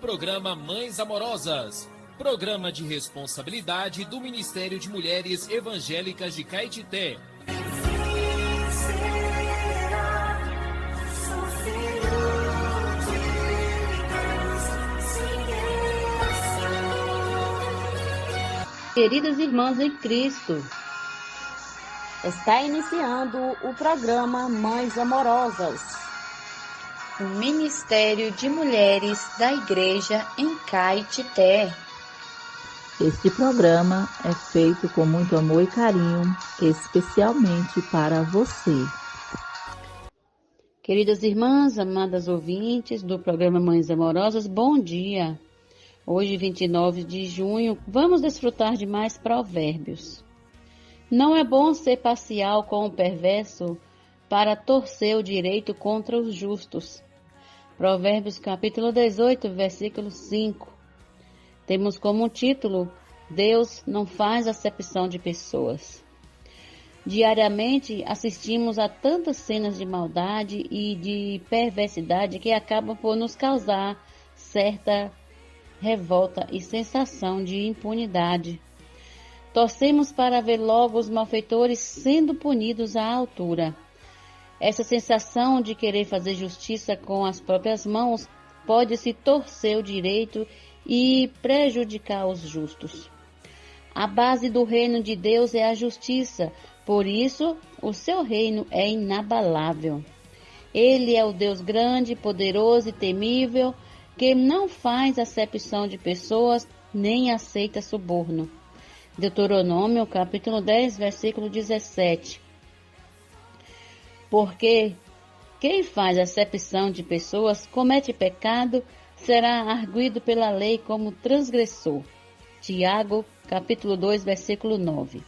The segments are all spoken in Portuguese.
programa Mães Amorosas, programa de responsabilidade do Ministério de Mulheres Evangélicas de Caetité. Queridas irmãs em Cristo, está iniciando o programa Mães Amorosas, o Ministério de Mulheres da Igreja em Caetité. Este programa é feito com muito amor e carinho, especialmente para você. Queridas irmãs, amadas ouvintes do programa Mães Amorosas, bom dia. Hoje, 29 de junho, vamos desfrutar de mais provérbios. Não é bom ser parcial com o perverso para torcer o direito contra os justos. Provérbios capítulo 18, versículo 5. Temos como título, Deus não faz acepção de pessoas. Diariamente assistimos a tantas cenas de maldade e de perversidade que acabam por nos causar certa revolta e sensação de impunidade. Torcemos para ver logo os malfeitores sendo punidos à altura. Essa sensação de querer fazer justiça com as próprias mãos pode-se torcer o direito e prejudicar os justos. A base do reino de Deus é a justiça, por isso o seu reino é inabalável. Ele é o Deus grande, poderoso e temível, que não faz acepção de pessoas, nem aceita suborno. Deuteronômio, capítulo 10, versículo 17. Porque quem faz acepção de pessoas comete pecado, será arguido pela lei como transgressor. Tiago, capítulo 2, versículo 9.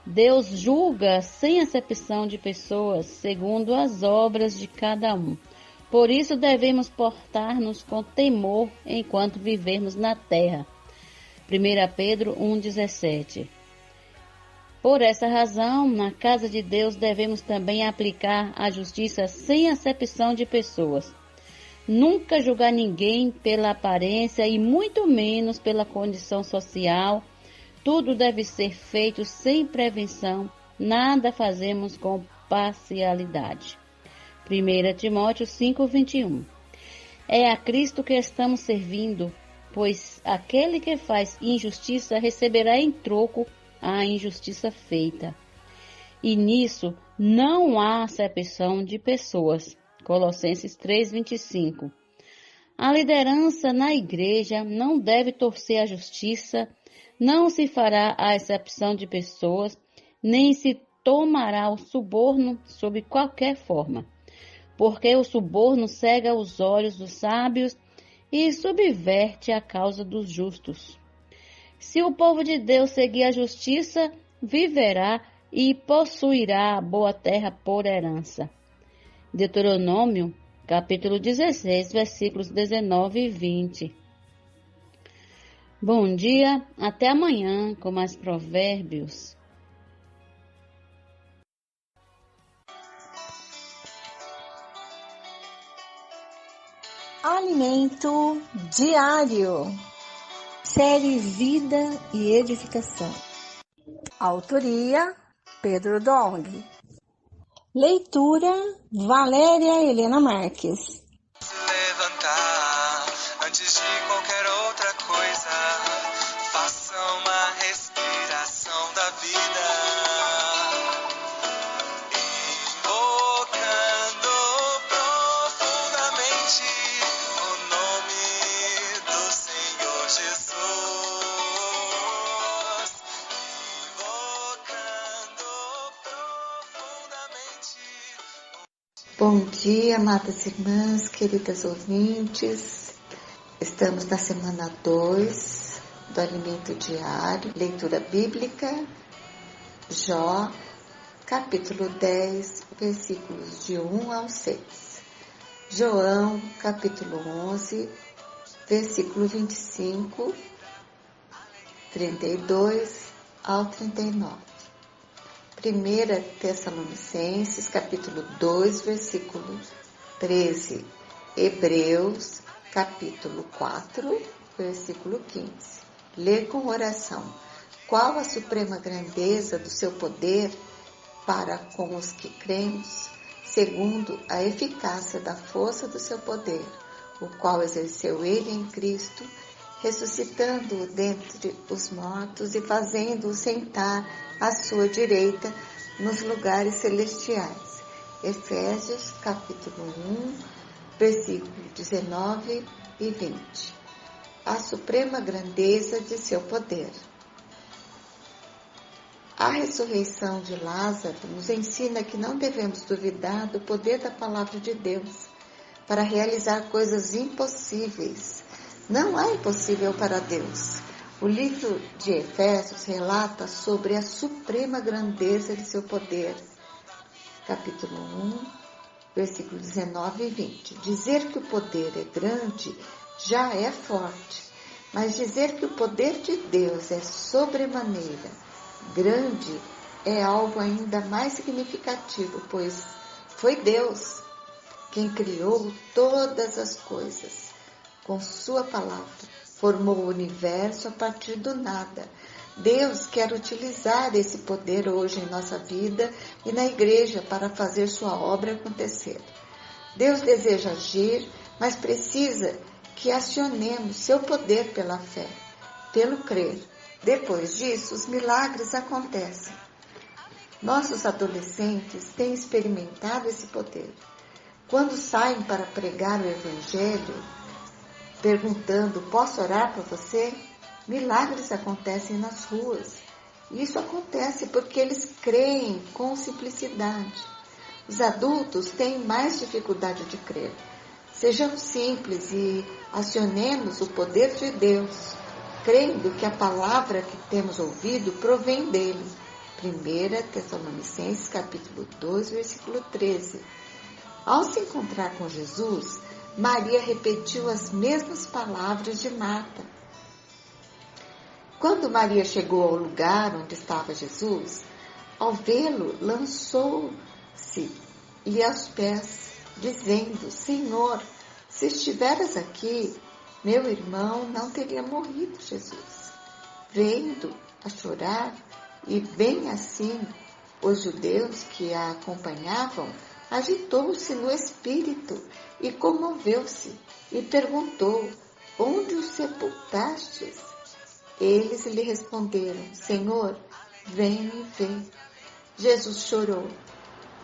Deus julga sem acepção de pessoas, segundo as obras de cada um. Por isso devemos portar-nos com temor enquanto vivermos na terra. 1 Pedro 1,17. Por essa razão, na casa de Deus devemos também aplicar a justiça sem acepção de pessoas. Nunca julgar ninguém pela aparência e muito menos pela condição social. Tudo deve ser feito sem prevenção, nada fazemos com parcialidade. 1 Timóteo 5:21. É a Cristo que estamos servindo, pois aquele que faz injustiça receberá em troco a injustiça feita. E nisso não há acepção de pessoas. Colossenses 3:25. A liderança na igreja não deve torcer a justiça, não se fará a acepção de pessoas, nem se tomará o suborno sob qualquer forma. Porque o suborno cega os olhos dos sábios e subverte a causa dos justos. Se o povo de Deus seguir a justiça, viverá e possuirá a boa terra por herança. Deuteronômio, capítulo 16, versículos 19 e 20. Bom dia, até amanhã com mais provérbios. Alimento diário. Série Vida e Edificação. Autoria Pedro Dong. Leitura Valéria Helena Marques. Levantar antes de qualquer outra coisa. Faça uma respiração da vida. Bom dia, amadas irmãs, queridas ouvintes. Estamos na semana 2 do Alimento Diário, leitura bíblica, Jó, capítulo 10, versículos de 1 ao 6. João, capítulo 11, versículo 25, 32 ao 39. 1 Tessalonicenses, capítulo 2, versículo 13. Hebreus, capítulo 4, versículo 15. Lê com oração. Qual a suprema grandeza do seu poder para com os que cremos, segundo a eficácia da força do seu poder, o qual exerceu ele em Cristo, ressuscitando-o dentre os mortos e fazendo-o sentar à sua direita nos lugares celestiais. Efésios, capítulo 1, versículos 19 e 20. A suprema grandeza de seu poder. A ressurreição de Lázaro nos ensina que não devemos duvidar do poder da palavra de Deus para realizar coisas impossíveis. Não há impossível para Deus. O livro de Efésios relata sobre a suprema grandeza de seu poder. Capítulo 1, versículos 19 e 20. Dizer que o poder é grande já é forte, mas dizer que o poder de Deus é sobremaneira grande é algo ainda mais significativo, pois foi Deus quem criou todas as coisas. Com sua palavra, formou o universo a partir do nada. Deus quer utilizar esse poder hoje em nossa vida e na igreja para fazer sua obra acontecer. Deus deseja agir, mas precisa que acionemos seu poder pela fé, pelo crer. Depois disso, os milagres acontecem. Nossos adolescentes têm experimentado esse poder. Quando saem para pregar o Evangelho, perguntando, posso orar por você? Milagres acontecem nas ruas. Isso acontece porque eles creem com simplicidade. Os adultos têm mais dificuldade de crer. Sejamos simples e acionemos o poder de Deus, crendo que a palavra que temos ouvido provém dele. 1 Tessalonicenses, capítulo 2, versículo 13. Ao se encontrar com Jesus, Maria repetiu as mesmas palavras de Marta. Quando Maria chegou ao lugar onde estava Jesus, ao vê-lo, lançou-se-lhe aos pés, dizendo, Senhor, se estiveras aqui, meu irmão não teria morrido. Jesus, vendo a chorar, e bem assim os judeus que a acompanhavam, agitou-se no espírito e comoveu-se e perguntou, onde o sepultastes? Eles lhe responderam, Senhor, vem e vê. Jesus chorou.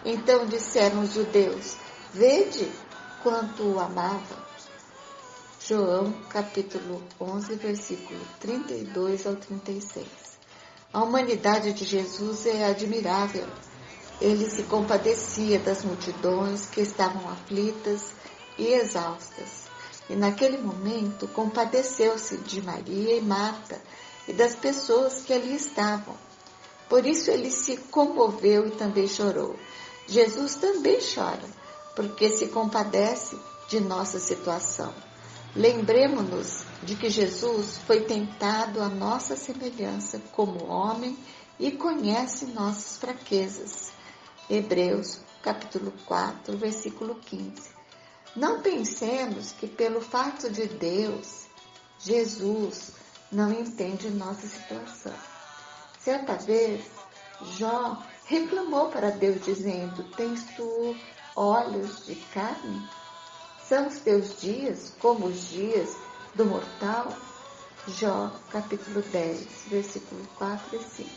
Então disseram os judeus, vede quanto o amava. João, capítulo 11, versículo 32 ao 36. A humanidade de Jesus é admirável. Ele se compadecia das multidões que estavam aflitas e exaustas. E naquele momento compadeceu-se de Maria e Marta e das pessoas que ali estavam. Por isso ele se comoveu e também chorou. Jesus também chora, porque se compadece de nossa situação. Lembremos-nos de que Jesus foi tentado à nossa semelhança como homem e conhece nossas fraquezas. Hebreus, capítulo 4, versículo 15. Não pensemos que pelo fato de Deus, Jesus, não entende nossa situação. Certa vez, Jó reclamou para Deus dizendo, tens tu olhos de carne? São os teus dias como os dias do mortal? Jó, capítulo 10, versículo 4 e 5.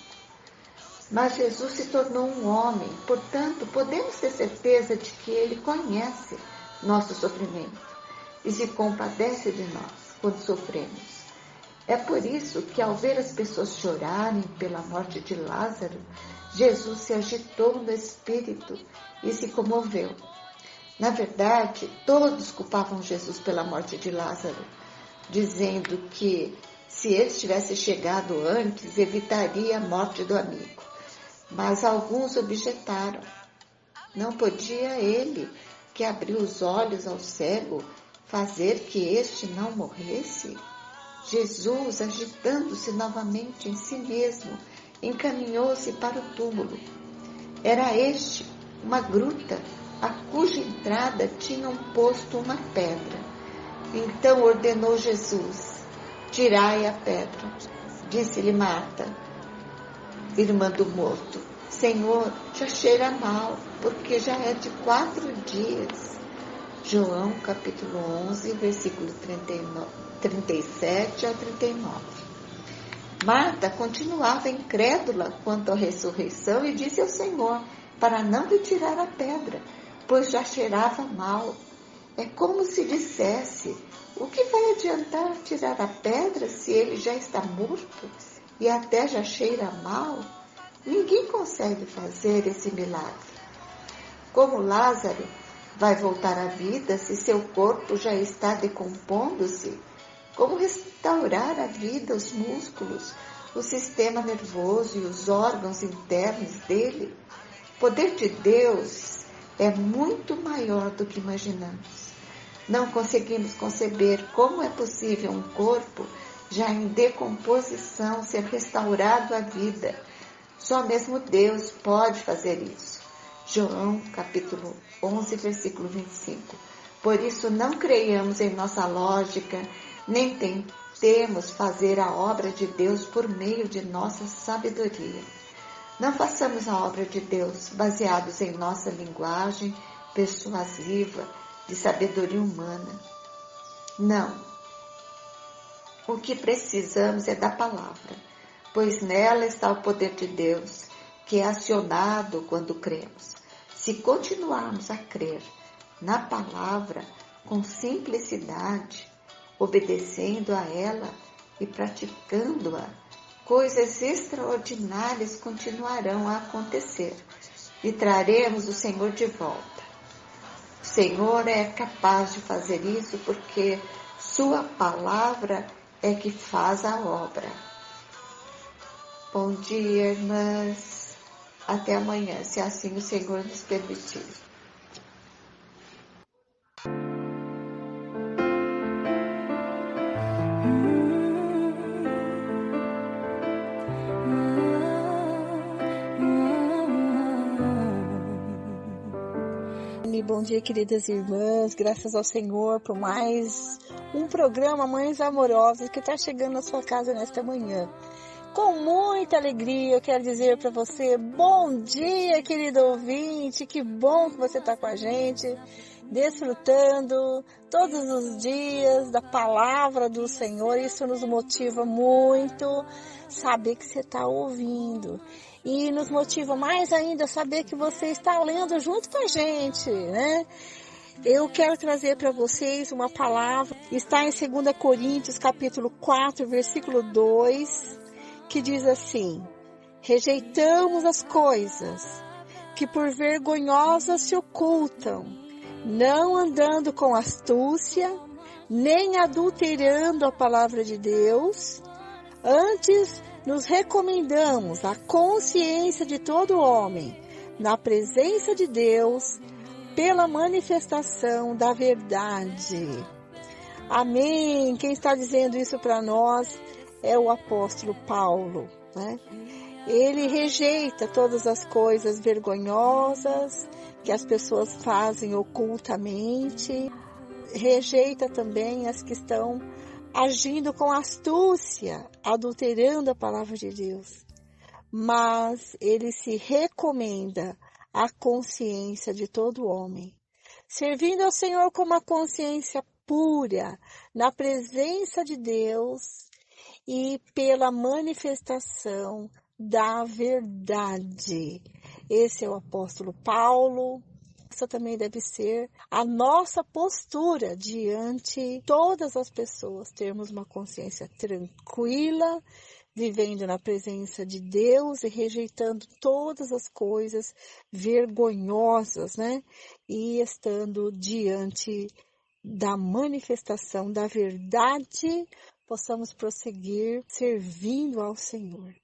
Mas Jesus se tornou um homem, portanto, podemos ter certeza de que ele conhece nosso sofrimento e se compadece de nós quando sofremos. É por isso que, ao ver as pessoas chorarem pela morte de Lázaro, Jesus se agitou no espírito e se comoveu. Na verdade, todos culpavam Jesus pela morte de Lázaro, dizendo que, se ele tivesse chegado antes, evitaria a morte do amigo. Mas alguns objetaram. Não podia ele, que abriu os olhos ao cego, fazer que este não morresse? Jesus, agitando-se novamente em si mesmo, encaminhou-se para o túmulo. Era este uma gruta, a cuja entrada tinham posto uma pedra. Então ordenou Jesus: tirai a pedra. Disse-lhe Marta, irmã do morto: Senhor, já cheira mal, porque já é de 4 dias. João capítulo 11, versículo 37 a 39. Marta continuava incrédula quanto à ressurreição e disse ao Senhor para não retirar a pedra, pois já cheirava mal. É como se dissesse: o que vai adiantar tirar a pedra se ele já está morto e até já cheira mal? Ninguém consegue fazer esse milagre. Como Lázaro vai voltar à vida se seu corpo já está decompondo-se? Como restaurar à vida os músculos, o sistema nervoso e os órgãos internos dele? O poder de Deus é muito maior do que imaginamos. Não conseguimos conceber como é possível um corpo já em decomposição ser restaurado à vida. Só mesmo Deus pode fazer isso. João capítulo 11, versículo 25. Por isso não creiamos em nossa lógica, nem tentemos fazer a obra de Deus por meio de nossa sabedoria. Não façamos a obra de Deus baseados em nossa linguagem persuasiva, de sabedoria humana. Não. O que precisamos é da palavra, pois nela está o poder de Deus, que é acionado quando cremos. Se continuarmos a crer na palavra com simplicidade, obedecendo a ela e praticando-a, coisas extraordinárias continuarão a acontecer e traremos o Senhor de volta. O Senhor é capaz de fazer isso porque sua palavra é que faz a obra. Bom dia, irmãs. Até amanhã, se assim o Senhor nos permitir. Bom dia, queridas irmãs, graças ao Senhor por mais um programa Mães Amorosas que está chegando na sua casa nesta manhã. Com muita alegria eu quero dizer para você, bom dia, querido ouvinte, que bom que você está com a gente, desfrutando todos os dias da palavra do Senhor. Isso nos motiva muito, saber que você está ouvindo. E nos motiva mais ainda saber que você está lendo junto com a gente, né? Eu quero trazer para vocês uma palavra, está em 2 Coríntios, capítulo 4, versículo 2, que diz assim: rejeitamos as coisas que por vergonhosas se ocultam, não andando com astúcia, nem adulterando a palavra de Deus, antes nos recomendamos a consciência de todo homem na presença de Deus pela manifestação da verdade. Amém. Quem está dizendo isso para nós é o apóstolo Paulo, né? Ele rejeita todas as coisas vergonhosas que as pessoas fazem ocultamente, rejeita também as que estão agindo com astúcia, adulterando a palavra de Deus. Mas ele se recomenda à consciência de todo homem, servindo ao Senhor com uma consciência pura, na presença de Deus e pela manifestação da verdade. Esse é o apóstolo Paulo. Essa também deve ser a nossa postura diante de todas as pessoas, termos uma consciência tranquila, vivendo na presença de Deus e rejeitando todas as coisas vergonhosas, né? E estando diante da manifestação da verdade, possamos prosseguir servindo ao Senhor.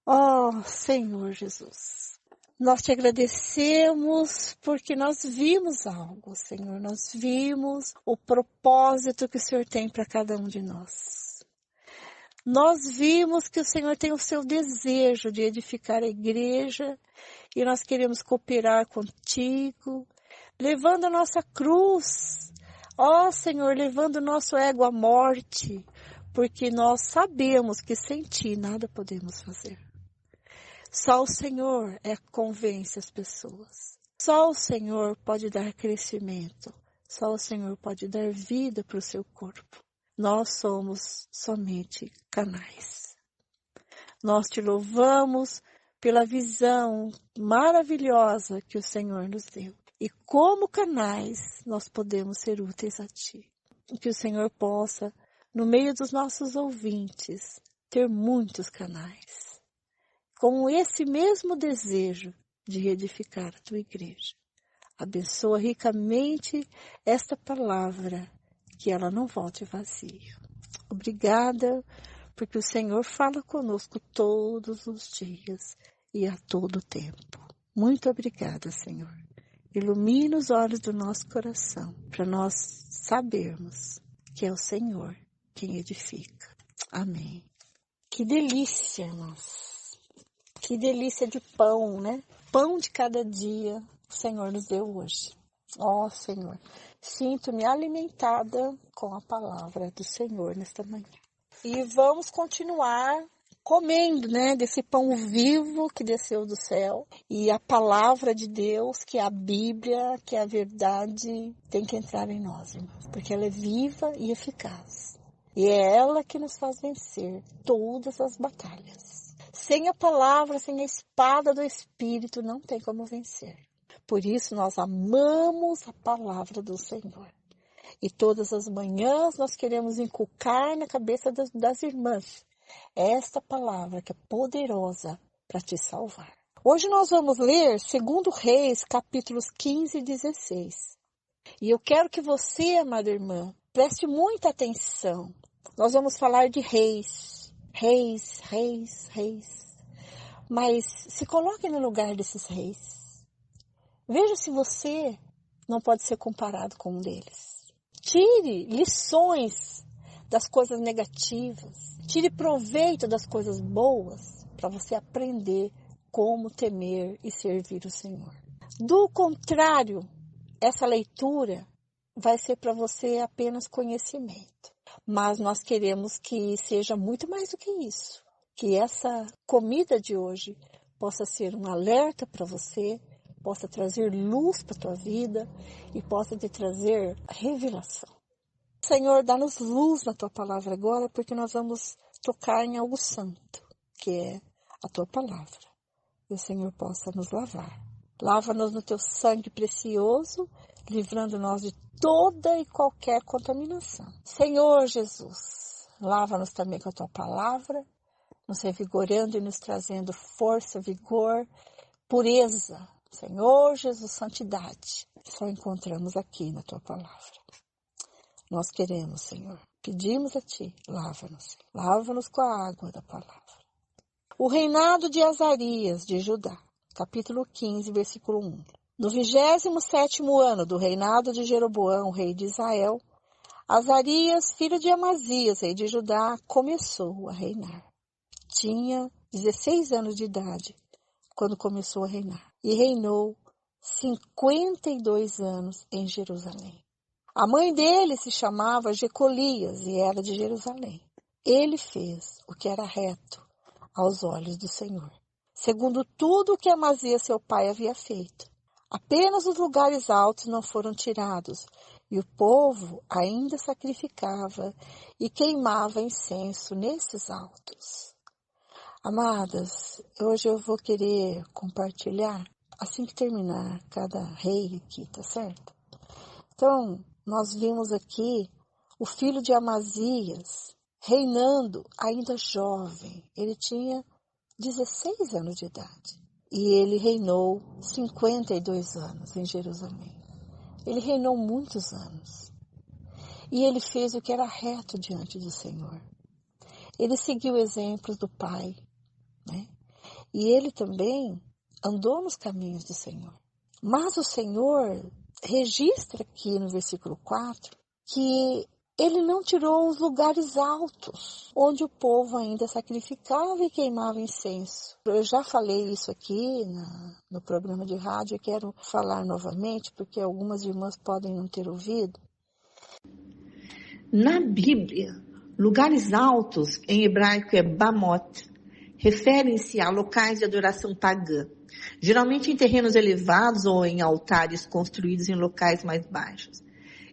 Oh, Senhor Jesus, nós te agradecemos porque nós vimos algo, Senhor. Nós vimos o propósito que o Senhor tem para cada um de nós. Nós vimos que o Senhor tem o seu desejo de edificar a igreja e nós queremos cooperar contigo, levando a nossa cruz Ó Senhor, levando o nosso ego à morte, porque nós sabemos que sem Ti nada podemos fazer. Só o Senhor convence as pessoas. Só o Senhor pode dar crescimento. Só o Senhor pode dar vida para o seu corpo. Nós somos somente canais. Nós Te louvamos pela visão maravilhosa que o Senhor nos deu. E como canais nós podemos ser úteis a Ti. Que o Senhor possa, no meio dos nossos ouvintes, ter muitos canais. Com esse mesmo desejo de reedificar a Tua igreja. Abençoa ricamente esta palavra, que ela não volte vazia. Obrigada, porque o Senhor fala conosco todos os dias e a todo tempo. Muito obrigada, Senhor. Ilumina os olhos do nosso coração, para nós sabermos que é o Senhor quem edifica. Amém. Que delícia, irmãos. Que delícia de pão, né? Pão de cada dia o Senhor nos deu hoje. Ó Senhor, sinto-me alimentada com a palavra do Senhor nesta manhã. E vamos continuar comendo, né, desse pão vivo que desceu do céu. E a palavra de Deus, que é a Bíblia, que é a verdade, tem que entrar em nós, irmãos. Porque ela é viva e eficaz. E é ela que nos faz vencer todas as batalhas. Sem a palavra, sem a espada do Espírito, não tem como vencer. Por isso, nós amamos a palavra do Senhor. E todas as manhãs nós queremos inculcar na cabeça das irmãs esta palavra que é poderosa para te salvar. Hoje nós vamos ler 2 Reis, capítulos 15 e 16. E eu quero que você, amada irmã, preste muita atenção. Nós vamos falar de reis. Reis. Mas se coloque no lugar desses reis. Veja se você não pode ser comparado com um deles. Tire lições das coisas negativas. Tire proveito das coisas boas para você aprender como temer e servir o Senhor. Do contrário, essa leitura vai ser para você apenas conhecimento. Mas nós queremos que seja muito mais do que isso. Que essa comida de hoje possa ser um alerta para você, possa trazer luz para a tua vida e possa te trazer revelação. Senhor, dá-nos luz na tua palavra agora, porque nós vamos tocar em algo santo, que é a tua palavra. E o Senhor possa nos lavar. Lava-nos no teu sangue precioso, livrando-nos de toda e qualquer contaminação. Senhor Jesus, lava-nos também com a tua palavra, nos revigorando e nos trazendo força, vigor, pureza. Senhor Jesus, santidade, só encontramos aqui na tua palavra. Nós queremos, Senhor, pedimos a ti, lava-nos com a água da palavra. O reinado de Azarias de Judá, capítulo 15, versículo 1. No 27º ano do reinado de Jeroboão, rei de Israel, Azarias, filho de Amazias, rei de Judá, começou a reinar. Tinha 16 anos de idade quando começou a reinar e reinou 52 anos em Jerusalém. A mãe dele se chamava Jecolias e era de Jerusalém. Ele fez o que era reto aos olhos do Senhor, segundo tudo o que Amazias seu pai havia feito. Apenas os lugares altos não foram tirados, e o povo ainda sacrificava e queimava incenso nesses altos. Amadas, hoje eu vou querer compartilhar, assim que terminar cada rei aqui, tá certo? Então, nós vimos aqui o filho de Amazias reinando ainda jovem. Ele tinha 16 anos de idade. E ele reinou 52 anos em Jerusalém. Ele reinou muitos anos. E ele fez o que era reto diante do Senhor. Ele seguiu exemplos do pai, né? E ele também andou nos caminhos do Senhor. Mas o Senhor registra aqui no versículo 4 que ele não tirou os lugares altos, onde o povo ainda sacrificava e queimava incenso. Eu já falei isso aqui no programa de rádio e quero falar novamente, porque algumas irmãs podem não ter ouvido, Na Bíblia, lugares altos, em hebraico é Bamot, referem-se a locais de adoração pagã, geralmente em terrenos elevados ou em altares construídos em locais mais baixos.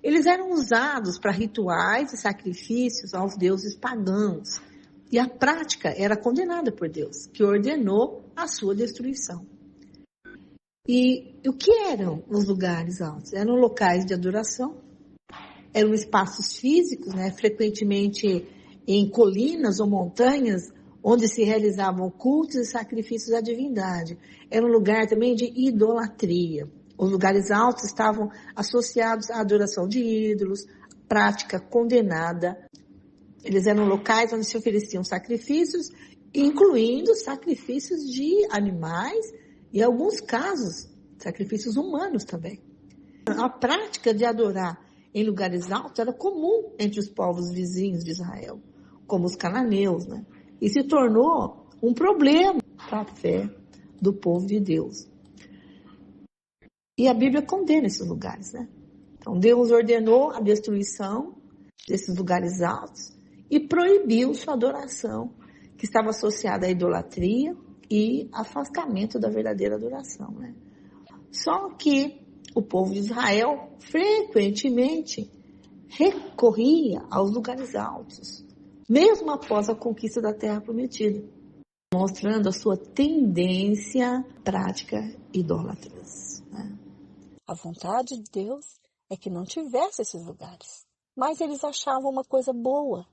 Eles eram usados para rituais e sacrifícios aos deuses pagãos, e a prática era condenada por Deus, que ordenou a sua destruição. E o que eram os lugares altos? Eram locais de adoração, eram espaços físicos, frequentemente em colinas ou montanhas, onde se realizavam cultos e sacrifícios à divindade. Era um lugar também de idolatria. Os lugares altos estavam associados à adoração de ídolos, prática condenada. Eles eram locais onde se ofereciam sacrifícios, incluindo sacrifícios de animais e, em alguns casos, sacrifícios humanos também. A prática de adorar em lugares altos era comum entre os povos vizinhos de Israel, como os cananeus, e se tornou um problema para a fé do povo de Deus. E a Bíblia condena esses lugares, Então Deus ordenou a destruição desses lugares altos e proibiu sua adoração, que estava associada à idolatria e afastamento da verdadeira adoração, Só que o povo de Israel frequentemente recorria aos lugares altos, mesmo após a conquista da Terra Prometida, mostrando a sua tendência prática idólatras. A vontade de Deus é que não tivesse esses lugares, mas eles achavam uma coisa boa,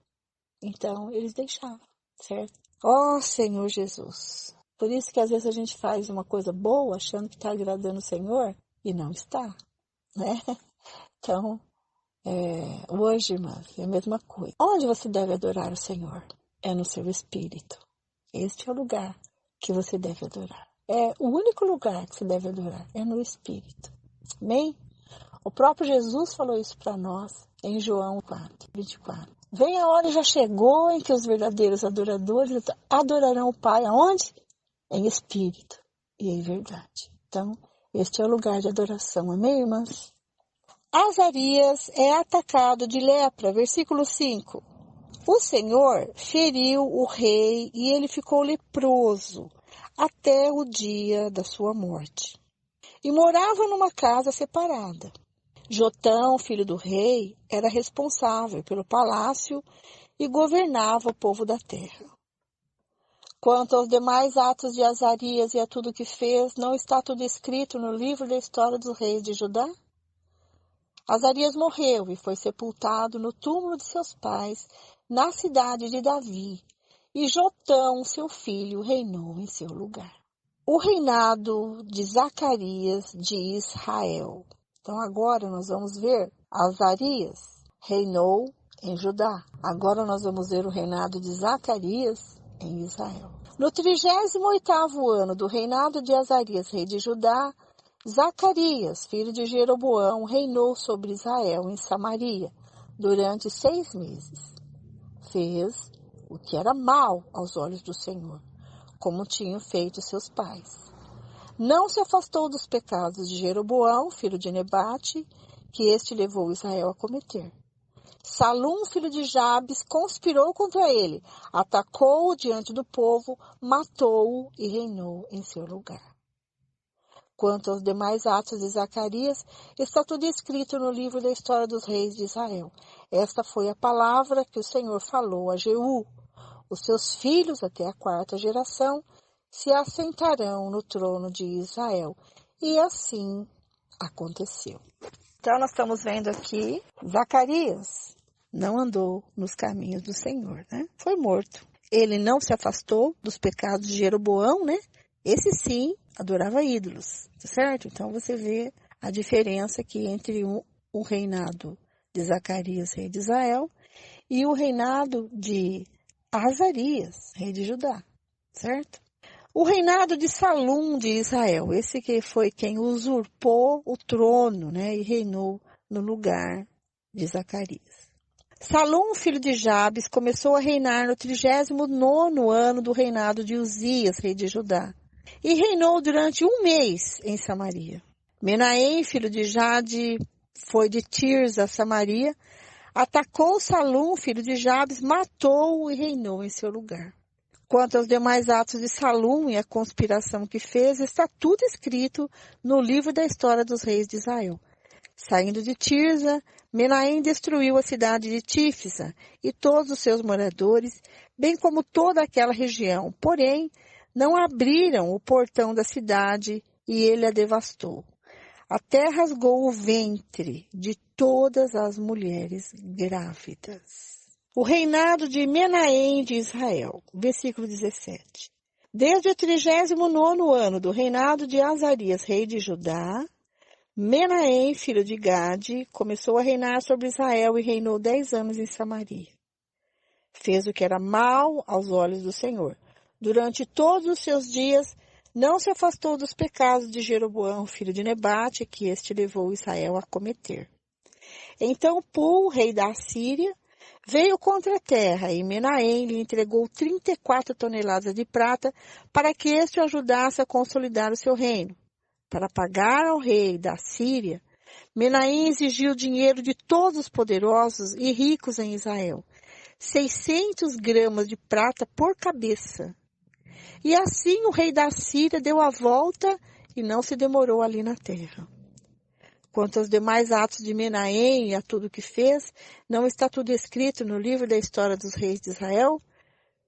então eles deixavam, certo? Ó Senhor Jesus! Por isso que às vezes a gente faz uma coisa boa achando que está agradando o Senhor e não está, Então, hoje, irmãs, é a mesma coisa. Onde você deve adorar o Senhor? É no seu espírito. Este é o lugar que você deve adorar. É o único lugar que você deve adorar, é no espírito. Amém? O próprio Jesus falou isso para nós em João 4:24. Vem a hora, já chegou, em que os verdadeiros adoradores adorarão o Pai. Aonde? Em espírito e em verdade. Então, este é o lugar de adoração. Amém, irmãs? Azarias é atacado de lepra. Versículo 5. O Senhor feriu o rei e ele ficou leproso até o dia da sua morte. E morava numa casa separada. Jotão, filho do rei, era responsável pelo palácio e governava o povo da terra. Quanto aos demais atos de Azarias e a tudo que fez, não está tudo escrito no livro da história dos reis de Judá? Azarias morreu e foi sepultado no túmulo de seus pais, na cidade de Davi, e Jotão, seu filho, reinou em seu lugar. O reinado de Zacarias de Israel. Então agora nós vamos ver Azarias reinou em Judá. Agora nós vamos ver o reinado de Zacarias em Israel. No 38º ano do reinado de Azarias, rei de Judá, Zacarias, filho de Jeroboão, reinou sobre Israel em Samaria durante 6 meses. Fez o que era mal aos olhos do Senhor, como tinham feito seus pais. Não se afastou dos pecados de Jeroboão, filho de Nebate, que este levou Israel a cometer. Salum, filho de Jabes, conspirou contra ele, atacou-o diante do povo, matou-o e reinou em seu lugar. Quanto aos demais atos de Zacarias, está tudo escrito no livro da história dos reis de Israel. Esta foi a palavra que o Senhor falou a Jeú. Os seus filhos, até a 4ª geração, se assentarão no trono de Israel. E assim aconteceu. Então, nós estamos vendo aqui, Zacarias não andou nos caminhos do Senhor, Foi morto. Ele não se afastou dos pecados de Jeroboão, Esse sim adorava ídolos, certo? Então, você vê a diferença aqui entre o reinado de Zacarias, rei de Israel, e o reinado de Azarias, rei de Judá, certo? O reinado de Salum de Israel, esse que foi quem usurpou o trono, e reinou no lugar de Zacarias. Salum, filho de Jabes, começou a reinar no 39º ano do reinado de Uzias, rei de Judá, e reinou durante 1 mês em Samaria. Menahem, filho de Jade, foi de Tirza a Samaria, atacou Salum, filho de Jabes, matou-o e reinou em seu lugar. Quanto aos demais atos de Salum e a conspiração que fez, está tudo escrito no livro da história dos reis de Israel. Saindo de Tirza, Menahem destruiu a cidade de Tífisa e todos os seus moradores, bem como toda aquela região. Porém, não abriram o portão da cidade e ele a devastou. Até rasgou o ventre de todas as mulheres grávidas. O reinado de Menahem de Israel, versículo 17. Desde o 39º ano do reinado de Azarias, rei de Judá, Menahem, filho de Gade, começou a reinar sobre Israel e reinou 10 anos em Samaria. Fez o que era mal aos olhos do Senhor. Durante todos os seus dias, não se afastou dos pecados de Jeroboão, filho de Nebate, que este levou Israel a cometer. Então Pul, rei da Assíria, veio contra a terra e Menahem lhe entregou 34 toneladas de prata para que este o ajudasse a consolidar o seu reino. Para pagar ao rei da Síria, Menahem exigiu dinheiro de todos os poderosos e ricos em Israel, 600 gramas de prata por cabeça. E assim o rei da Síria deu a volta e não se demorou ali na terra. Quanto aos demais atos de Menahem e a tudo que fez, não está tudo escrito no livro da história dos reis de Israel?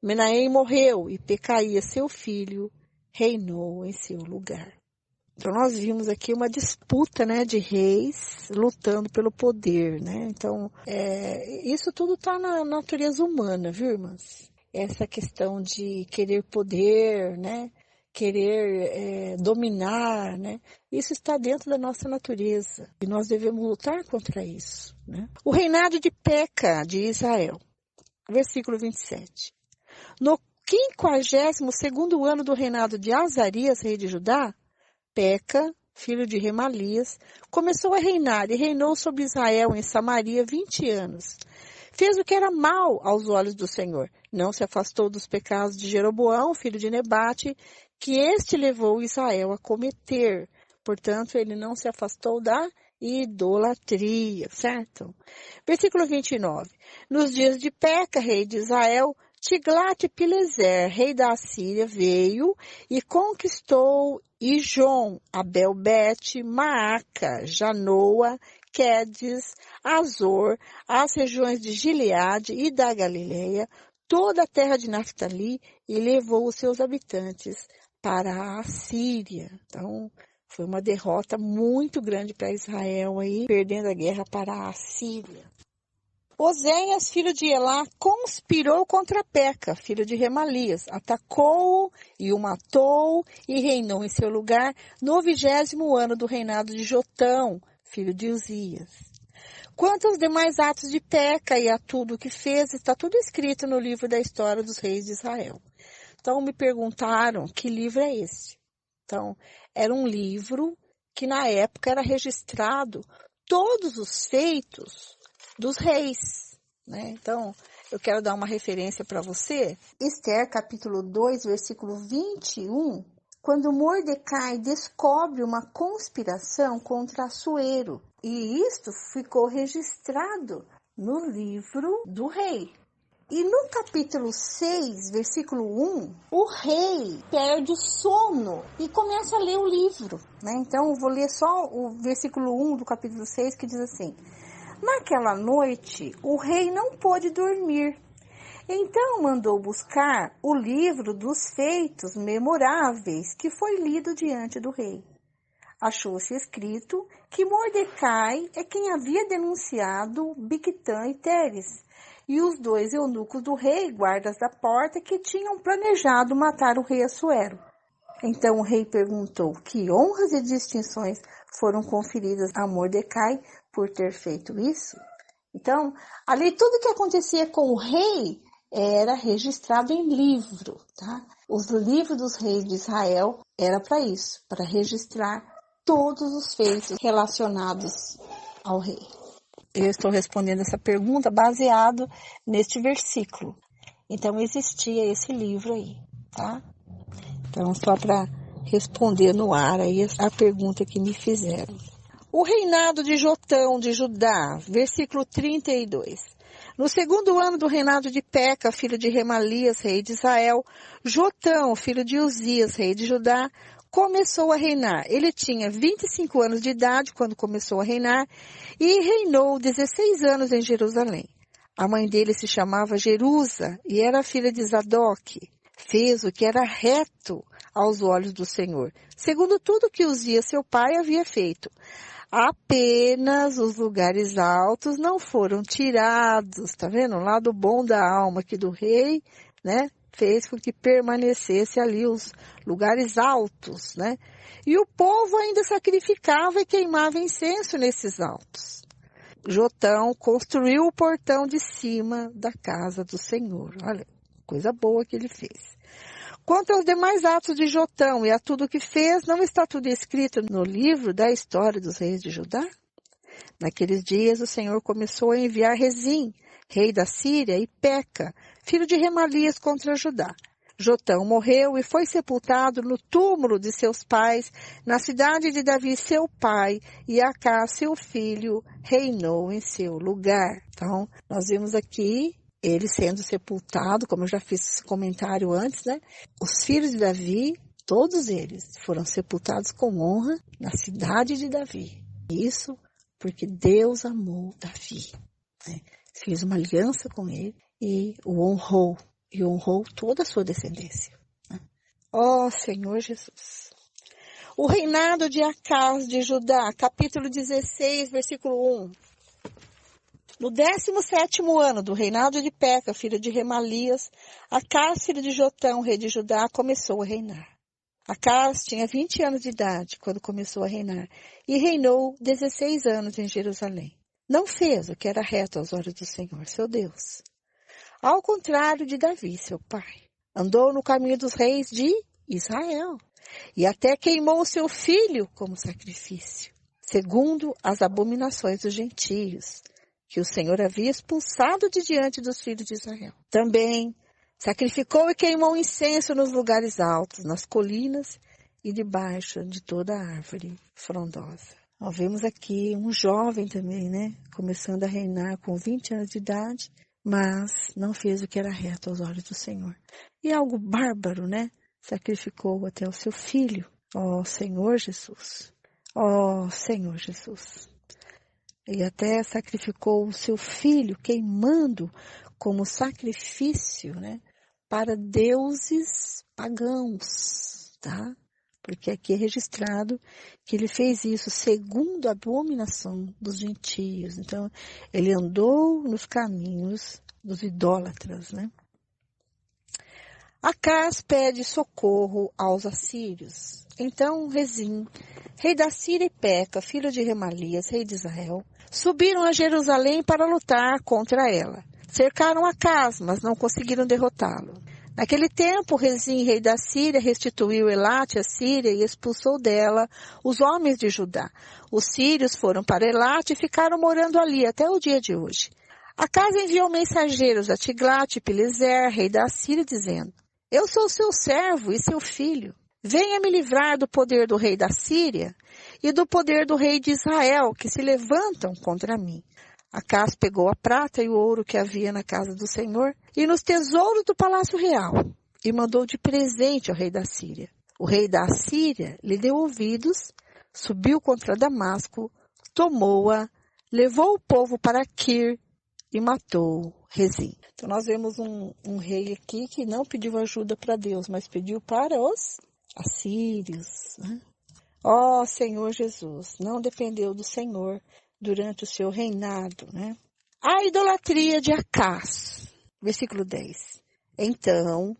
Menahem morreu e Pecaía, seu filho, reinou em seu lugar. Então, nós vimos aqui uma disputa, né, de reis lutando pelo poder, né? Então, isso tudo está na natureza humana, viu, irmãs? Essa questão de querer poder, né? Querer dominar, né? Isso está dentro da nossa natureza e nós devemos lutar contra isso, né? O reinado de Peca de Israel, versículo 27. No 52º ano do reinado de Azarias, rei de Judá, Peca, filho de Remalias, começou a reinar e reinou sobre Israel em Samaria 20 anos. Fez o que era mal aos olhos do Senhor. Não se afastou dos pecados de Jeroboão, filho de Nebate, que este levou Israel a cometer. Portanto, ele não se afastou da idolatria, certo? Versículo 29. Nos dias de Peca, rei de Israel, Tiglat-Pileser, rei da Assíria, veio e conquistou Ijon, Abel-Bet, Maaca, Janoa, Quedes, Azor, as regiões de Gileade e da Galileia, toda a terra de Naftali, e levou os seus habitantes para a Assíria. Então, foi uma derrota muito grande para Israel aí, perdendo a guerra para a Assíria. Oséias, filho de Elá, conspirou contra Peca, filho de Remalias, atacou-o e o matou e reinou em seu lugar no 20º ano do reinado de Jotão, filho de Uzias. Quanto aos demais atos de Peca e a tudo o que fez, está tudo escrito no livro da história dos reis de Israel. Então me perguntaram que livro é esse. Então, era um livro que na época era registrado todos os feitos dos reis, né? Então, eu quero dar uma referência para você. Esther, capítulo 2, versículo 21, quando Mordecai descobre uma conspiração contra Assuero. E isto ficou registrado no livro do rei. E no capítulo 6, versículo 1, o rei perde o sono e começa a ler o livro, né? Então, eu vou ler só o versículo 1 do capítulo 6, que diz assim: naquela noite, o rei não pôde dormir. Então mandou buscar o livro dos feitos memoráveis que foi lido diante do rei. Achou-se escrito que Mordecai é quem havia denunciado Bigtã e Teres, e os 2 eunucos do rei, guardas da porta, que tinham planejado matar o rei Assuero. Então o rei perguntou que honras e distinções foram conferidas a Mordecai por ter feito isso. Então, ali tudo que acontecia com o rei era registrado em livro, tá? Os livros dos reis de Israel era para isso, para registrar todos os feitos relacionados ao rei. Eu estou respondendo essa pergunta baseado neste versículo. Então, existia esse livro aí, tá? Então, só para responder no ar aí a pergunta que me fizeram. O reinado de Jotão de Judá, versículo 32. No segundo ano do reinado de Peca, filho de Remalias, rei de Israel, Jotão, filho de Uzias, rei de Judá, começou a reinar. Ele tinha 25 anos de idade quando começou a reinar e reinou 16 anos em Jerusalém. A mãe dele se chamava Jerusa e era filha de Zadok. Fez o que era reto aos olhos do Senhor, segundo tudo que Uzias, seu pai, havia feito. Apenas os lugares altos não foram tirados, tá vendo? O lado bom da alma aqui do rei, né? Fez com que permanecesse ali os lugares altos, né? E o povo ainda sacrificava e queimava incenso nesses altos. Jotão construiu o portão de cima da casa do Senhor. Olha, coisa boa que ele fez. Quanto aos demais atos de Jotão e a tudo que fez, não está tudo escrito no livro da história dos reis de Judá? Naqueles dias, o Senhor começou a enviar Rezim, rei da Síria, e Peca, filho de Remalias, contra Judá. Jotão morreu e foi sepultado no túmulo de seus pais, na cidade de Davi, seu pai, e Acás, seu filho, reinou em seu lugar. Então, nós vimos aqui ele sendo sepultado, como eu já fiz esse comentário antes, né? Os filhos de Davi, todos eles, foram sepultados com honra na cidade de Davi. Isso porque Deus amou Davi, né? Fez uma aliança com ele e o honrou, e honrou toda a sua descendência, né? Ó Senhor Jesus! O reinado de Acás de Judá, capítulo 16, versículo 1. No 17º ano do reinado de Peca, filho de Remalias, Acás, filho de Jotão, rei de Judá, começou a reinar. Acás tinha 20 anos de idade quando começou a reinar e reinou 16 anos em Jerusalém. Não fez o que era reto aos olhos do Senhor, seu Deus. Ao contrário de Davi, seu pai, andou no caminho dos reis de Israel e até queimou seu filho como sacrifício, segundo as abominações dos gentios, que o Senhor havia expulsado de diante dos filhos de Israel. Também sacrificou e queimou incenso nos lugares altos, nas colinas e debaixo de toda árvore frondosa. Nós vemos aqui um jovem também, né? Começando a reinar com 20 anos de idade, mas não fez o que era reto aos olhos do Senhor. E algo bárbaro, né? Sacrificou até o seu filho. Ó Senhor Jesus! Ó Senhor Jesus! E até sacrificou o seu filho, queimando como sacrifício, né, para deuses pagãos, tá? Porque aqui é registrado que ele fez isso segundo a abominação dos gentios. Então, ele andou nos caminhos dos idólatras, né? Acás pede socorro aos assírios. Então, Rezim, rei da Síria, e Peca, filho de Remalias, rei de Israel, subiram a Jerusalém para lutar contra ela. Cercaram Acás, mas não conseguiram derrotá-lo. Naquele tempo, Rezim, rei da Síria, restituiu Elate à Síria e expulsou dela os homens de Judá. Os sírios foram para Elate e ficaram morando ali até o dia de hoje. Acás enviou mensageiros a Tiglat-Pileser, rei da Síria, dizendo: Eu sou seu servo e seu filho. Venha me livrar do poder do rei da Síria e do poder do rei de Israel, que se levantam contra mim. Acás pegou a prata e o ouro que havia na casa do Senhor e nos tesouros do palácio real e mandou de presente ao rei da Síria. O rei da Síria lhe deu ouvidos, subiu contra Damasco, tomou-a, levou o povo para Quir e matou Rezim. Então nós vemos um rei aqui que não pediu ajuda para Deus, mas pediu para os assírios, né? Ó Senhor Jesus, não dependeu do Senhor durante o seu reinado, né? A idolatria de Acás, versículo 10. Então,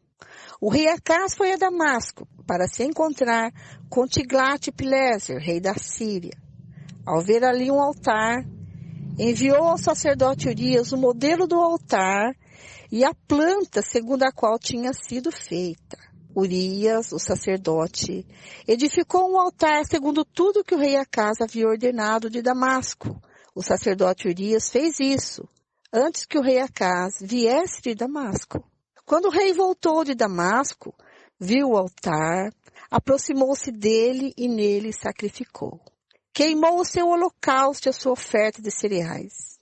o rei Acás foi a Damasco para se encontrar com Tiglat-Pileser, rei da Síria. Ao ver ali um altar, enviou ao sacerdote Urias o modelo do altar e a planta segundo a qual tinha sido feita. Urias, o sacerdote, edificou um altar segundo tudo que o rei Acás havia ordenado de Damasco. O sacerdote Urias fez isso antes que o rei Acás viesse de Damasco. Quando o rei voltou de Damasco, viu o altar, aproximou-se dele e nele sacrificou. queimou o seu holocausto e a sua oferta de cereais,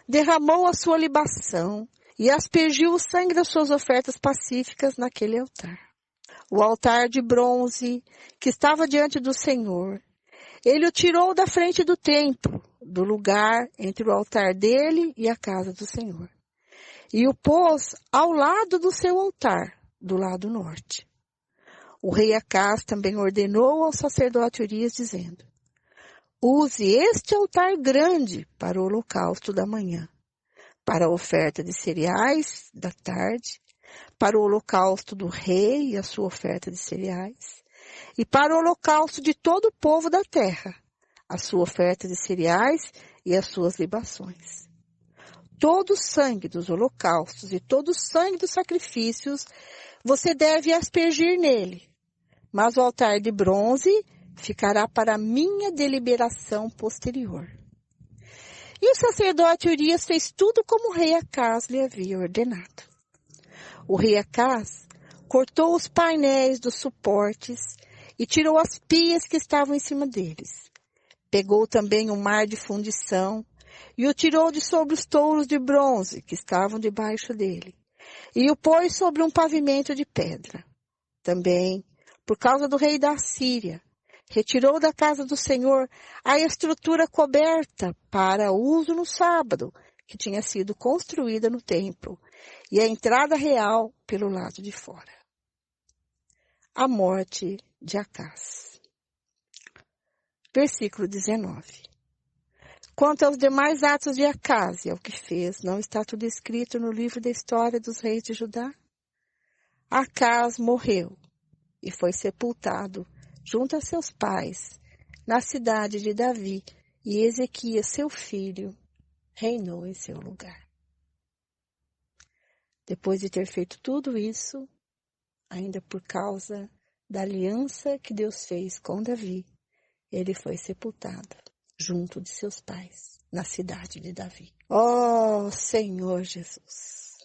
derramou a sua libação e aspergiu o sangue das suas ofertas pacíficas naquele altar. O altar de bronze que estava diante do Senhor, ele o tirou da frente do templo, do lugar entre o altar dele e a casa do Senhor, e o pôs ao lado do seu altar, do lado norte. O rei Acás também ordenou ao sacerdote Urias, dizendo: use este altar grande para o holocausto da manhã, para a oferta de cereais da tarde, para o holocausto do rei e a sua oferta de cereais, e para o holocausto de todo o povo da terra, a sua oferta de cereais e as suas libações. Todo o sangue dos holocaustos e todo o sangue dos sacrifícios você deve aspergir nele, mas o altar de bronze ficará para a minha deliberação posterior. E o sacerdote Urias fez tudo como o rei Acás lhe havia ordenado. O rei Acás cortou os painéis dos suportes e tirou as pias que estavam em cima deles. Pegou também um mar de fundição e o tirou de sobre os touros de bronze que estavam debaixo dele, e o pôs sobre um pavimento de pedra. Também, por causa do rei da Assíria, retirou da casa do Senhor a estrutura coberta para uso no sábado, que tinha sido construída no templo, e a entrada real pelo lado de fora. A morte de Acás. Versículo 19. Quanto aos demais atos de Acás e ao que fez, não está tudo escrito no livro da história dos reis de Judá? Acás morreu e foi sepultado junto a seus pais, na cidade de Davi, e Ezequias, seu filho, reinou em seu lugar. Depois de ter feito tudo isso, ainda por causa da aliança que Deus fez com Davi, ele foi sepultado junto de seus pais, na cidade de Davi. Ó Senhor Jesus!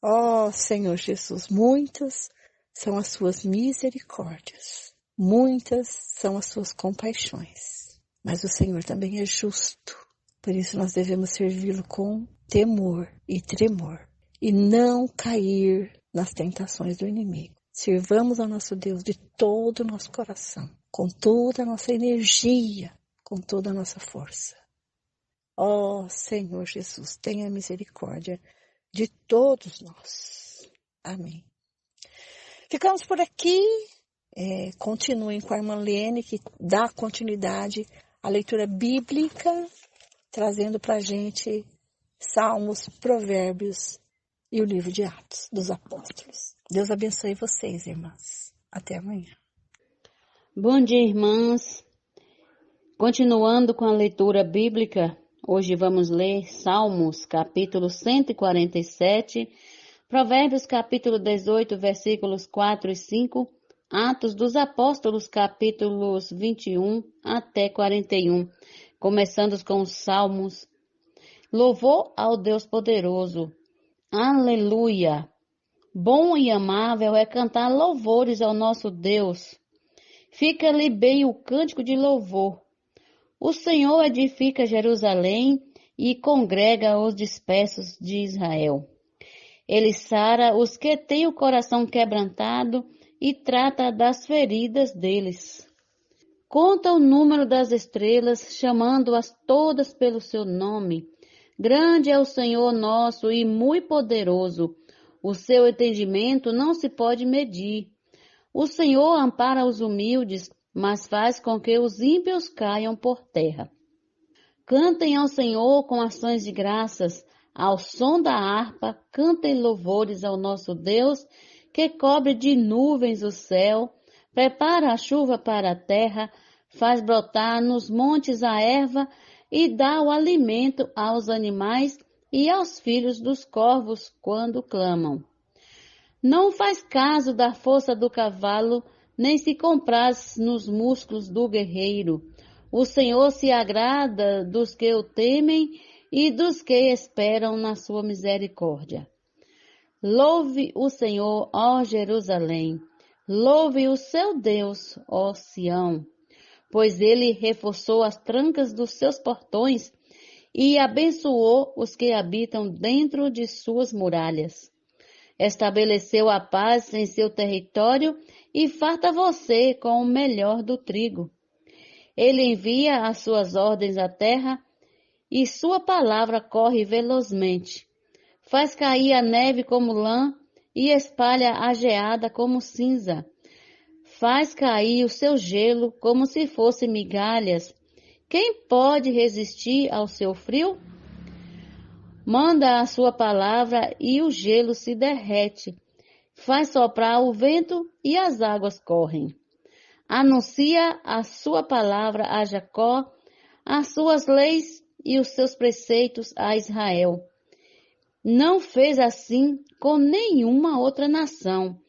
Ó Senhor Jesus! Muitas são as suas misericórdias. Muitas são as suas compaixões, mas o Senhor também é justo. Por isso nós devemos servi-lo com temor e tremor e não cair nas tentações do inimigo. Sirvamos ao nosso Deus de todo o nosso coração, com toda a nossa energia, com toda a nossa força. Ó Senhor Jesus, tenha misericórdia de todos nós. Amém. Ficamos por aqui. Continuem com a irmã Lene, que dá continuidade à leitura bíblica, trazendo para a gente Salmos, Provérbios e o livro de Atos dos Apóstolos. Deus abençoe vocês, irmãs. Até amanhã. Bom dia, irmãs. Continuando com a leitura bíblica, hoje vamos ler Salmos, capítulo 147, Provérbios, capítulo 18, versículos 4 e 5, Atos dos Apóstolos, capítulos 21 até 41, começando com os Salmos. Louvor ao Deus poderoso. Aleluia! Bom e amável é cantar louvores ao nosso Deus. Fica-lhe bem o cântico de louvor. O Senhor edifica Jerusalém e congrega os dispersos de Israel. Ele sara os que têm o coração quebrantado e trata das feridas deles. Conta o número das estrelas, chamando-as todas pelo seu nome. Grande é o Senhor nosso e muito poderoso. O seu entendimento não se pode medir. O Senhor ampara os humildes, mas faz com que os ímpios caiam por terra. Cantem ao Senhor com ações de graças. Ao som da harpa, cantem louvores ao nosso Deus, que cobre de nuvens o céu, prepara a chuva para a terra, faz brotar nos montes a erva e dá o alimento aos animais e aos filhos dos corvos quando clamam. Não faz caso da força do cavalo, nem se compraz nos músculos do guerreiro. O Senhor se agrada dos que o temem e dos que esperam na sua misericórdia. Louve o Senhor, ó Jerusalém. Louve o seu Deus, ó Sião. pois ele reforçou as trancas dos seus portões e abençoou os que habitam dentro de suas muralhas. Estabeleceu a paz em seu território e farta você com o melhor do trigo. Ele envia as suas ordens à terra e sua palavra corre velozmente. Faz cair a neve como lã e espalha a geada como cinza. Faz cair o seu gelo como se fosse migalhas. Quem pode resistir ao seu frio? Manda a sua palavra e o gelo se derrete. Faz soprar o vento e as águas correm. Anuncia a sua palavra a Jacó, as suas leis e os seus preceitos a Israel. Não fez assim com nenhuma outra nação.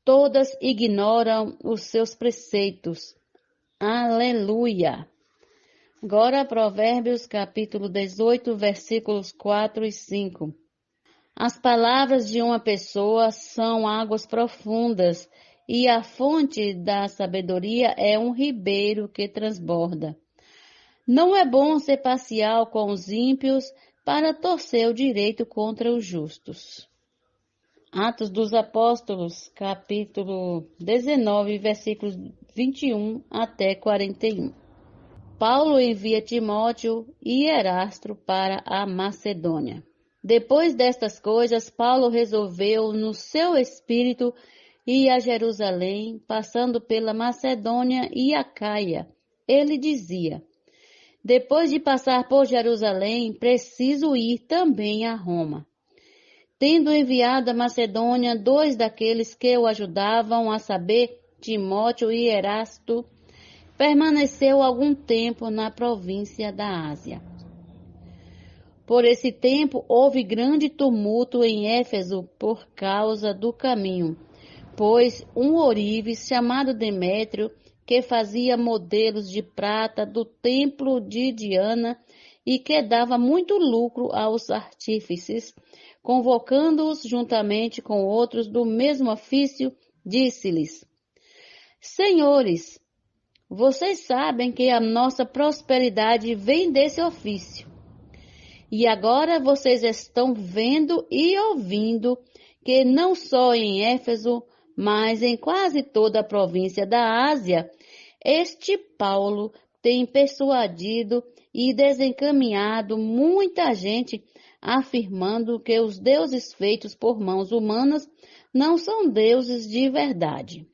Todas ignoram os seus preceitos. Aleluia! Agora, Provérbios, capítulo 18, versículos 4 e 5. As palavras de uma pessoa são águas profundas, e a fonte da sabedoria é um ribeiro que transborda. Não é bom ser parcial com os ímpios para torcer o direito contra os justos. Atos dos Apóstolos, capítulo 19, versículos 21 até 41. Paulo envia Timóteo e Erasto para a Macedônia. Depois destas coisas, Paulo resolveu no seu espírito ir a Jerusalém, passando pela Macedônia e Acaia. Ele dizia: depois de passar por Jerusalém, preciso ir também a Roma. Tendo enviado a Macedônia 2 daqueles que o ajudavam, a saber, Timóteo e Erasto, permaneceu algum tempo na província da Ásia. Por esse tempo houve grande tumulto em Éfeso por causa do caminho, pois um ourives chamado Demétrio, que fazia modelos de prata do templo de Diana e que dava muito lucro aos artífices, convocando-os juntamente com outros do mesmo ofício, disse-lhes: Senhores, vocês sabem que a nossa prosperidade vem desse ofício. E agora vocês estão vendo e ouvindo que não só em Éfeso, mas em quase toda a província da Ásia, este Paulo tem persuadido e desencaminhado muita gente, afirmando que os deuses feitos por mãos humanas não são deuses de verdade.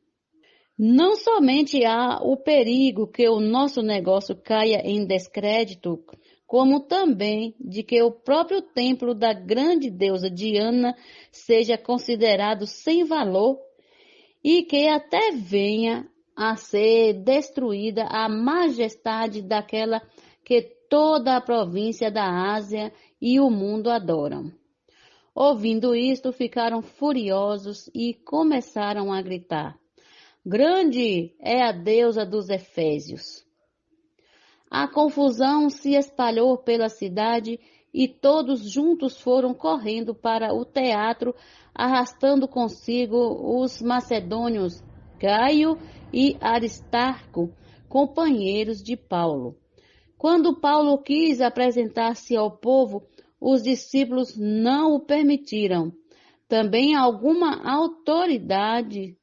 Não somente há o perigo que o nosso negócio caia em descrédito, como também de que o próprio templo da grande deusa Diana seja considerado sem valor e que até venha a ser destruída a majestade daquela que toda a província da Ásia e o mundo adoram. Ouvindo isto, ficaram furiosos e começaram a gritar: Grande é a deusa dos Efésios. A confusão se espalhou pela cidade e todos juntos foram correndo para o teatro, arrastando consigo os macedônios Gaio e Aristarco, companheiros de Paulo. Quando Paulo quis apresentar-se ao povo, os discípulos não o permitiram. Também alguma autoridade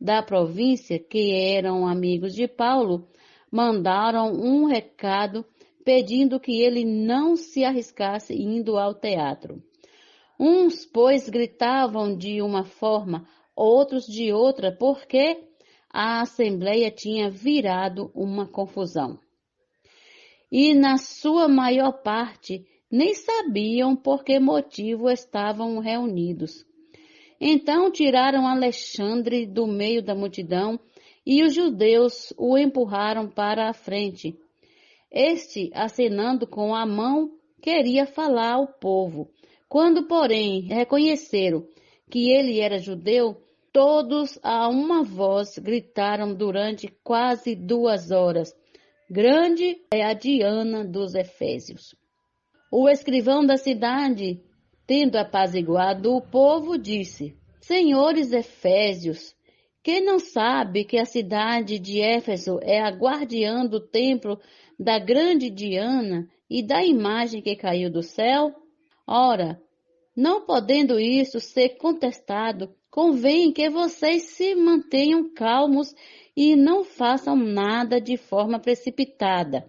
da província, que eram amigos de Paulo, mandaram um recado pedindo que ele não se arriscasse indo ao teatro. Uns, pois, gritavam de uma forma, outros de outra, porque a assembleia tinha virado uma confusão. E, na sua maior parte, nem sabiam por que motivo estavam reunidos. Então tiraram Alexandre do meio da multidão e os judeus o empurraram para a frente. Este, acenando com a mão, queria falar ao povo. Quando, porém, reconheceram que ele era judeu, todos a uma voz gritaram durante quase 2 horas: Grande é a Diana dos Efésios. O escrivão da cidade, tendo apaziguado o povo, disse: Senhores Efésios, Quem não sabe que a cidade de Éfeso é a guardiã do templo da grande Diana e da imagem que caiu do céu? Ora, não podendo isso ser contestado, convém que vocês se mantenham calmos e não façam nada de forma precipitada,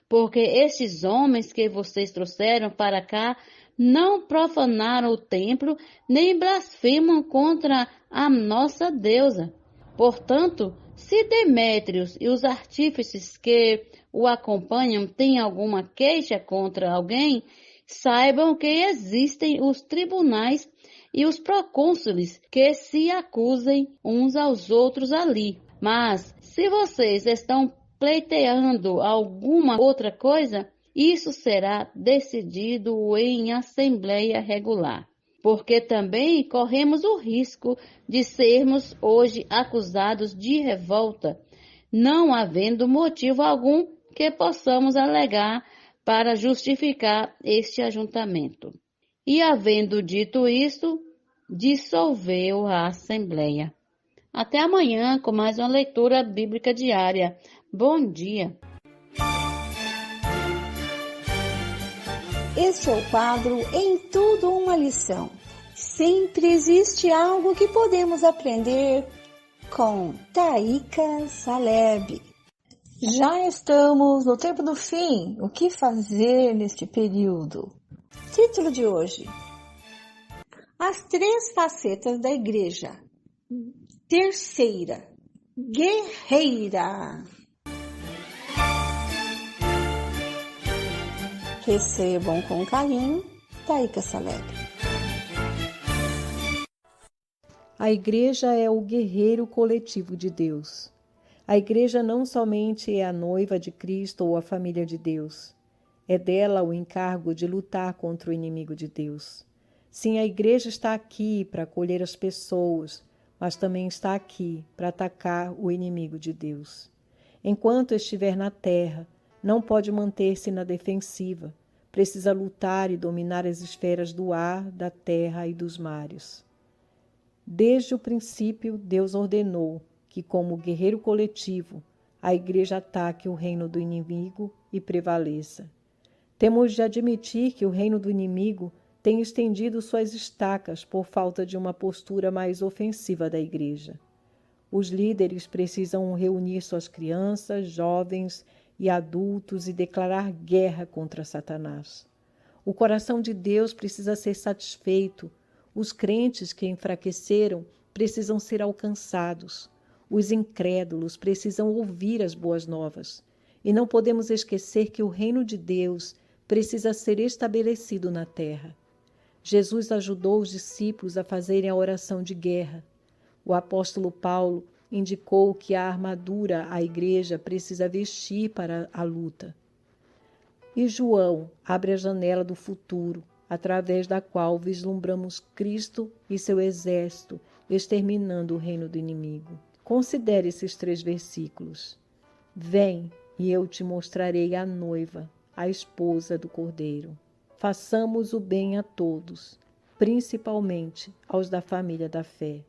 porque estes homens que vocês trouxeram para cá não profanaram o templo, nem blasfemam contra a nossa deusa. Portanto, se Demétrios e os artífices que o acompanham têm alguma queixa contra alguém, saibam que existem os tribunais e os procônsules que se acusem uns aos outros ali. Mas, se vocês estão pleiteando alguma outra coisa, isso será decidido em assembleia regular. Porque também corremos o risco de sermos hoje acusados de revolta, não havendo motivo algum que possamos alegar para justificar este ajuntamento. E, havendo dito isso, dissolveu a Assembleia. Até amanhã com mais uma leitura bíblica diária. Bom dia! Este é o quadro Em Tudo Uma Lição. Sempre existe algo que podemos aprender com Taíka Saleb. Já estamos no tempo do fim. O que fazer neste período? Título de hoje: As três facetas da igreja. Terceira, guerreira. Recebam com carinho, Taíka Saleb. A igreja é o guerreiro coletivo de Deus. A igreja não somente é a noiva de Cristo ou a família de Deus. É dela o encargo de lutar contra o inimigo de Deus. Sim, a igreja está aqui para acolher as pessoas, mas também está aqui para atacar o inimigo de Deus. Enquanto estiver na terra, não pode manter-se na defensiva. Precisa lutar e dominar as esferas do ar, da terra e dos mares. Desde o princípio, Deus ordenou que, como guerreiro coletivo, a igreja ataque o reino do inimigo e prevaleça. Temos de admitir que o reino do inimigo tem estendido suas estacas por falta de uma postura mais ofensiva da igreja. Os líderes precisam reunir suas crianças, jovens e adultos e declarar guerra contra Satanás. O coração de Deus precisa ser satisfeito. Os crentes que enfraqueceram precisam ser alcançados. Os incrédulos precisam ouvir as boas novas. E não podemos esquecer que o reino de Deus precisa ser estabelecido na terra. Jesus ajudou os discípulos a fazerem a oração de guerra. O apóstolo Paulo indicou que a armadura a igreja precisa vestir para a luta. E João abre a janela do futuro, através da qual vislumbramos Cristo e seu exército exterminando o reino do inimigo. Considere esses 3 versículos. Vem e eu te mostrarei a noiva, a esposa do Cordeiro. Façamos o bem a todos, principalmente aos da família da fé.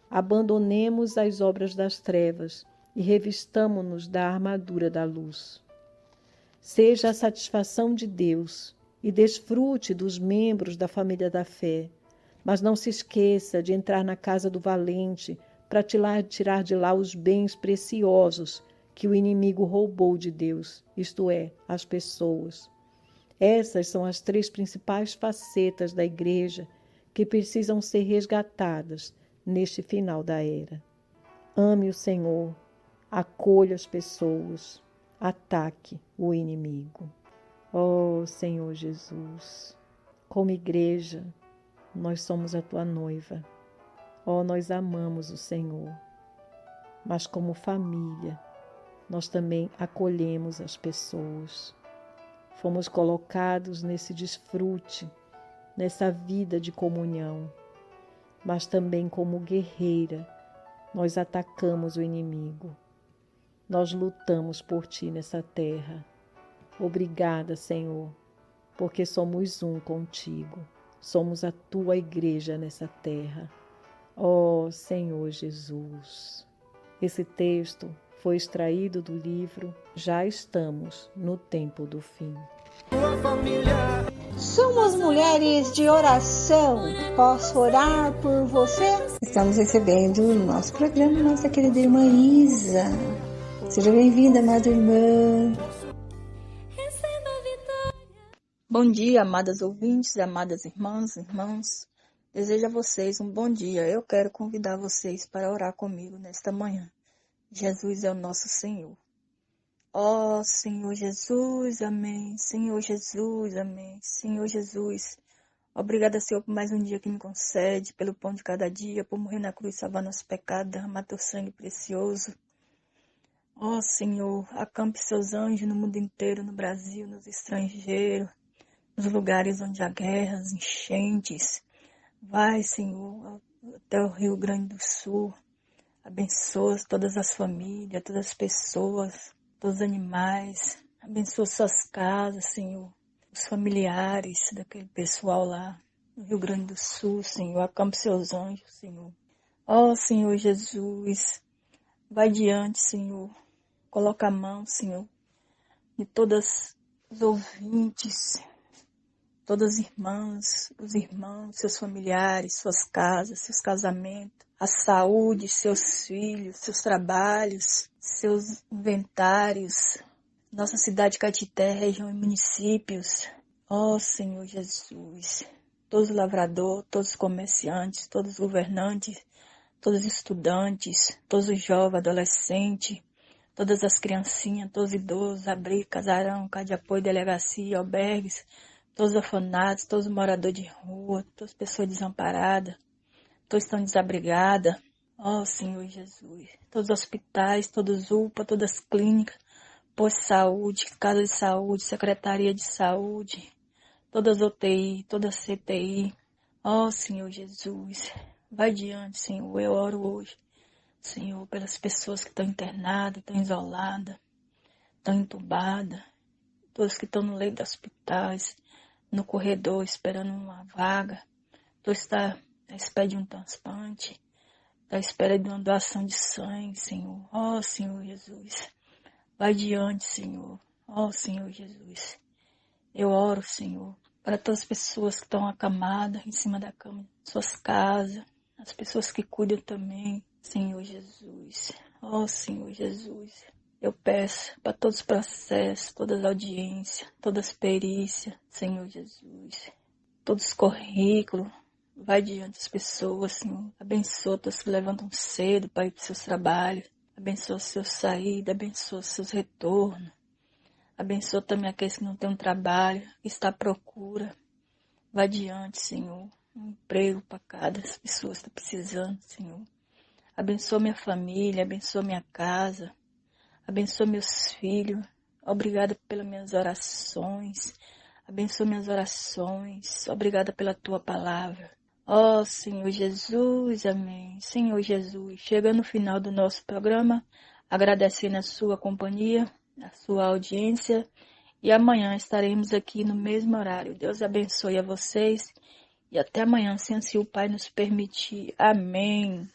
Abandonemos as obras das trevas e revistamo-nos da armadura da luz. Seja a satisfação de Deus e desfrute dos membros da família da fé, mas não se esqueça de entrar na casa do valente para tirar de lá os bens preciosos que o inimigo roubou de Deus, isto é, as pessoas. Essas são as 3 principais facetas da igreja que precisam ser resgatadas neste final da era. Ame o Senhor, acolha as pessoas, ataque o inimigo. Oh, Senhor Jesus, como igreja, nós somos a tua noiva. Oh, nós amamos o Senhor, mas como família, nós também acolhemos as pessoas. Fomos colocados nesse desfrute, nessa vida de comunhão, mas também como guerreira, nós atacamos o inimigo. Nós lutamos por ti nessa terra. Obrigada, Senhor, porque somos um contigo. Somos a tua igreja nessa terra. Ó Senhor Jesus. Esse texto foi extraído do livro Já Estamos no Tempo do Fim. Somos mulheres de oração. Posso orar por você? Estamos recebendo no nosso programa nossa querida irmã Isa. Seja bem-vinda, amada irmã. Bom dia, amadas ouvintes, amadas irmãs, irmãos. Desejo a vocês um bom dia. Eu quero convidar vocês para orar comigo nesta manhã. Jesus é o nosso Senhor. Ó Senhor Jesus, amém. Senhor Jesus, amém. Senhor Jesus, obrigada, Senhor, por mais um dia que me concede, pelo pão de cada dia, por morrer na cruz, salvar nosso pecado, derramar teu sangue precioso. Ó Senhor, acampe seus anjos no mundo inteiro, no Brasil, nos estrangeiros, nos lugares onde há guerras, enchentes. Vai, Senhor, até o Rio Grande do Sul. Abençoa todas as famílias, todas as pessoas, todos os animais. Abençoa suas casas, Senhor. Os familiares daquele pessoal lá no Rio Grande do Sul, Senhor. Acampe seus anjos, Senhor. Ó, Senhor Jesus, vai diante, Senhor. Coloca a mão, Senhor, de todas os ouvintes, todas as irmãs, os irmãos, seus familiares, suas casas, seus casamentos, a saúde, seus filhos, seus trabalhos, seus inventários, nossa cidade de Caetité, região e municípios. Ó Senhor Jesus, todos os lavradores, todos os comerciantes, todos os governantes, todos os estudantes, todos os jovens, adolescentes, todas as criancinhas, todos os idosos, abrigo, casarão, casa de apoio, delegacia, albergues, todos os orfanatos, todos os moradores de rua, todas as pessoas desamparadas, todos estão desabrigadas. Ó Senhor Jesus, todos os hospitais, todos os UPA, todas as clínicas, posto de saúde, casa de saúde, secretaria de saúde, todas as UTI, todas as CTI. Ó Senhor Jesus, vai diante, Senhor, eu oro hoje, Senhor, pelas pessoas que estão internadas, estão isoladas, estão entubadas, todos que estão no leito dos hospitais, no corredor esperando uma vaga, todos estão à espera de um transplante, à espera de uma doação de sangue, Senhor. Ó Senhor Jesus, vai diante, Senhor. Ó Senhor Jesus, eu oro, Senhor, para todas as pessoas que estão acamadas em cima da cama, suas casas, as pessoas que cuidam também, Senhor Jesus. Ó Senhor Jesus, eu peço para todos os processos, todas as audiências, todas as perícias, Senhor Jesus, todos os currículos, vai diante das pessoas, Senhor. Abençoa todos que levantam cedo para ir para os seus trabalhos, abençoa os seus saídas, abençoa os seus retornos, abençoa também aqueles que não têm um trabalho, que está à procura, vai diante, Senhor, um emprego para cada pessoa que está precisando, Senhor. Abençoa minha família, abençoa minha casa, abençoa meus filhos. Obrigada pelas minhas orações. Abençoa minhas orações. Obrigada pela tua palavra. Ó Senhor Jesus, amém. Senhor Jesus, chegando no final do nosso programa, agradecendo a sua companhia, a sua audiência. E amanhã estaremos aqui no mesmo horário. Deus abençoe a vocês. E até amanhã, se assim o Pai nos permitir. Amém.